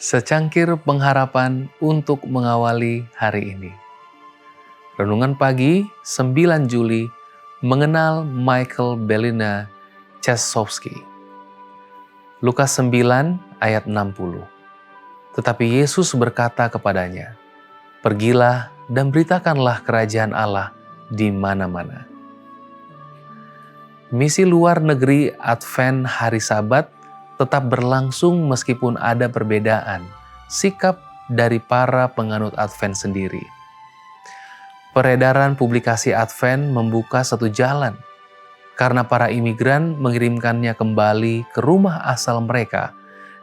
Secangkir pengharapan untuk mengawali hari ini. Renungan pagi 9 Juli mengenal Michael Bellina Czechowski. Lukas 9 ayat 60. Tetapi Yesus berkata kepadanya, "Pergilah dan beritakanlah kerajaan Allah di mana-mana." Misi luar negeri Advent hari Sabat tetap berlangsung meskipun ada perbedaan sikap dari para penganut Advent sendiri. Peredaran publikasi Advent membuka satu jalan karena para imigran mengirimkannya kembali ke rumah asal mereka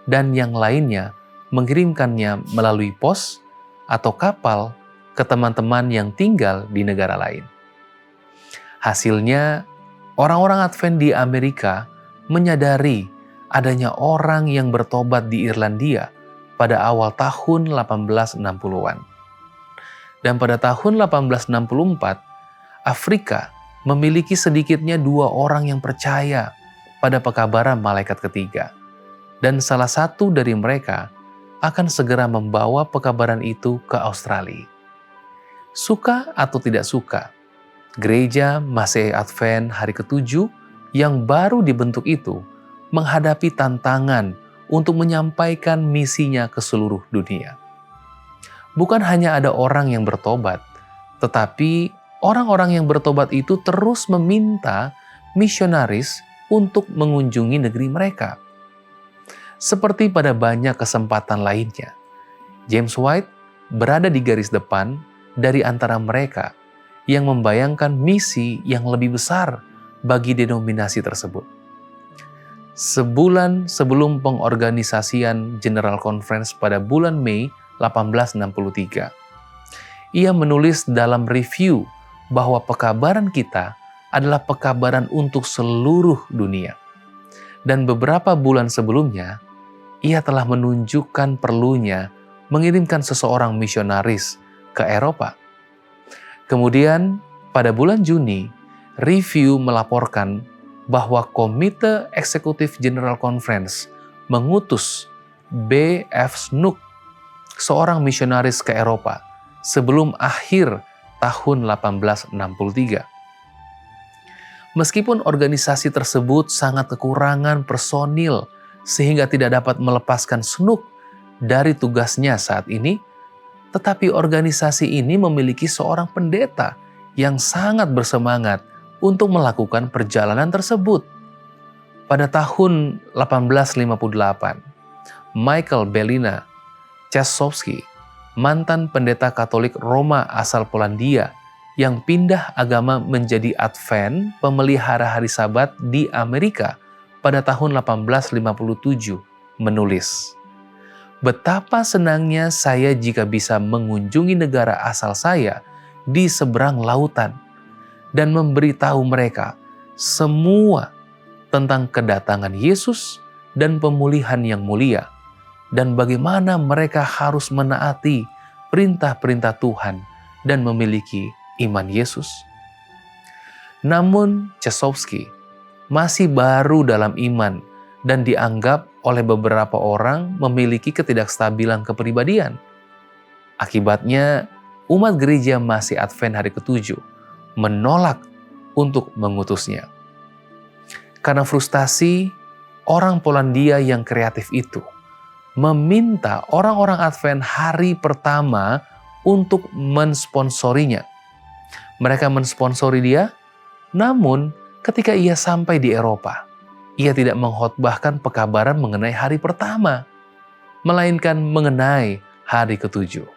dan yang lainnya mengirimkannya melalui pos atau kapal ke teman-teman yang tinggal di negara lain. Hasilnya, orang-orang Advent di Amerika menyadari adanya orang yang bertobat di Irlandia pada awal tahun 1860-an. Dan pada tahun 1864, Afrika memiliki sedikitnya 2 orang yang percaya pada pekabaran malaikat ketiga. Dan salah satu dari mereka akan segera membawa pekabaran itu ke Australia. Suka atau tidak suka, Gereja Masehi Advent hari ke-7 yang baru dibentuk itu menghadapi tantangan untuk menyampaikan misinya ke seluruh dunia. Bukan hanya ada orang yang bertobat, tetapi orang-orang yang bertobat itu terus meminta misionaris untuk mengunjungi negeri mereka. Seperti pada banyak kesempatan lainnya, James White berada di garis depan dari antara mereka yang membayangkan misi yang lebih besar bagi denominasi tersebut. Sebulan sebelum pengorganisasian General Conference pada bulan Mei 1863, ia menulis dalam review bahwa pekabaran kita adalah pekabaran untuk seluruh dunia. Dan beberapa bulan sebelumnya, ia telah menunjukkan perlunya mengirimkan seseorang misionaris ke Eropa. Kemudian, pada bulan Juni, review melaporkan bahwa Komite Eksekutif General Conference mengutus B.F. Snook, seorang misionaris ke Eropa, sebelum akhir tahun 1863. Meskipun organisasi tersebut sangat kekurangan personil sehingga tidak dapat melepaskan Snook dari tugasnya saat ini, tetapi organisasi ini memiliki seorang pendeta yang sangat bersemangat untuk melakukan perjalanan tersebut. Pada tahun 1858, Michael Bellina Czechowski, mantan pendeta Katolik Roma asal Polandia yang pindah agama menjadi Advent pemelihara hari Sabat di Amerika pada tahun 1857, menulis, "Betapa senangnya saya jika bisa mengunjungi negara asal saya di seberang lautan dan memberitahu mereka semua tentang kedatangan Yesus dan pemulihan yang mulia, dan bagaimana mereka harus menaati perintah-perintah Tuhan dan memiliki iman Yesus." Namun Czechowski masih baru dalam iman dan dianggap oleh beberapa orang memiliki ketidakstabilan kepribadian. Akibatnya, umat gereja Masehi Advent hari ke-7 menolak untuk mengutusnya. Karena frustasi, orang Polandia yang kreatif itu meminta orang-orang Advent hari pertama untuk mensponsorinya. Mereka mensponsori dia, namun ketika ia sampai di Eropa, ia tidak mengkhotbahkan pekabaran mengenai hari pertama, melainkan mengenai hari ke-7.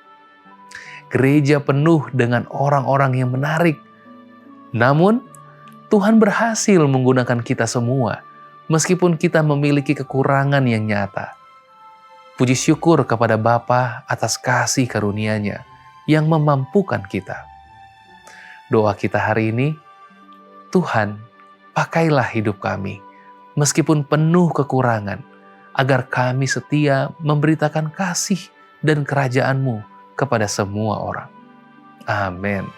Gereja penuh dengan orang-orang yang menarik. Namun, Tuhan berhasil menggunakan kita semua, meskipun kita memiliki kekurangan yang nyata. Puji syukur kepada Bapa atas kasih karunia-Nya yang memampukan kita. Doa kita hari ini, Tuhan, pakailah hidup kami, meskipun penuh kekurangan, agar kami setia memberitakan kasih dan kerajaan-Mu kepada semua orang. Amin.